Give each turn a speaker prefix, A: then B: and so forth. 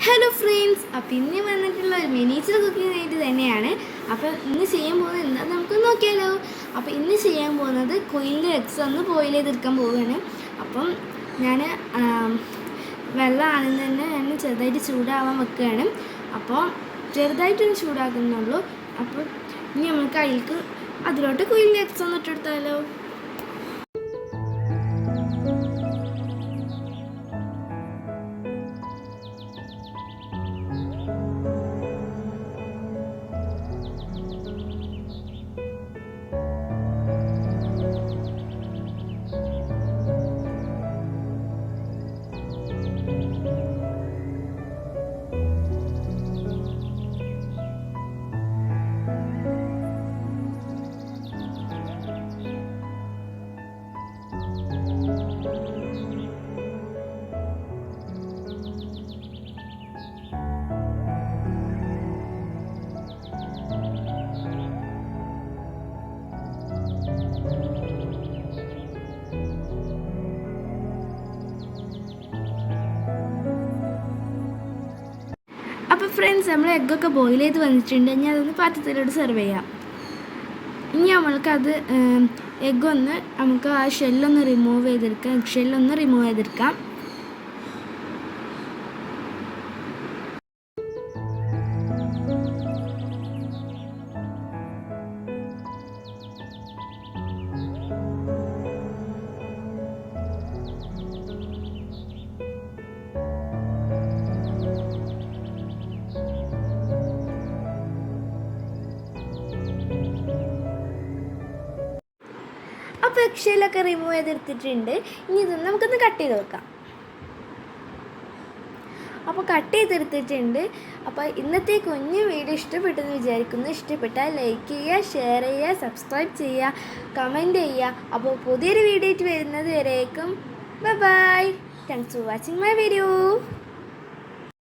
A: Hello friends, അപ്പോൾ ഇന്ന് വന്നിട്ടുള്ള ഒരു മിനിയേച്ചർ കുക്കിംഗ് ആയിട്ട് തന്നെയാണ്. അപ്പോൾ ഇന്ന് ചെയ്യാൻ പോകുന്നത് എന്താണെന്ന് നമുക്ക് നോക്കിയാലോ. അപ്പോൾ ഇന്ന് ചെയ്യാൻ പോകുന്നത് കുയിലിൻ്റെ എഗ്സ് ഒന്ന് ബോയിൽ ചെയ്തെടുക്കാൻ പോവുകയാണ്. അപ്പം ഞാൻ വെള്ളം ആണെന്ന് തന്നെ ഞാൻ ചെറുതായിട്ട് ചൂടാവാൻ വെക്കുകയാണ്. അപ്പോൾ ചെറുതായിട്ടൊന്ന് ചൂടാക്കുന്നുള്ളൂ. അപ്പോൾ ഇനി നമുക്ക് അതിലോട്ട് കുയിലിൻ്റെ എഗ്സ് ഒന്ന് ഇട്ടെടുത്താലോ. അപ്പോൾ ഫ്രണ്ട്സ്, നമ്മൾ എഗ്ഗൊക്കെ ബോയിൽ ചെയ്ത് വന്നിട്ടുണ്ട്. ഇനി അതൊന്ന് പാത്രത്തിലോട്ട് സെർവ് ചെയ്യാം. ഇനി നമ്മൾക്കത് എഗ്ഗൊന്ന് നമുക്ക് ആ ഷെല്ലൊന്ന് റിമൂവ് ചെയ്തെടുക്കാം. ഷെല്ലൊന്ന് റിമൂവ് ചെയ്തെടുക്കാം. അപ്പോൾ എഗ്ഷെല്ലൊക്കെ റിമൂവ് ചെയ്തെടുത്തിട്ടുണ്ട്. ഇനി ഇതൊന്ന് നമുക്കൊന്ന് കട്ട് ചെയ്ത് വെക്കാം. അപ്പോൾ കട്ട് ചെയ്തെടുത്തിട്ടുണ്ട്. അപ്പോൾ ഇന്നത്തെ കുഞ്ഞു വീഡിയോ ഇഷ്ടപ്പെട്ടെന്ന് വിചാരിക്കുന്നു. ഇഷ്ടപ്പെട്ടാൽ ലൈക്ക് ചെയ്യുക, ഷെയർ ചെയ്യുക, സബ്സ്ക്രൈബ് ചെയ്യുക, കമൻറ്റ് ചെയ്യുക. അപ്പോൾ പുതിയൊരു വീഡിയോ ആയിട്ട് വരുന്നത് വരേക്കും bye. Thanks for watching my video.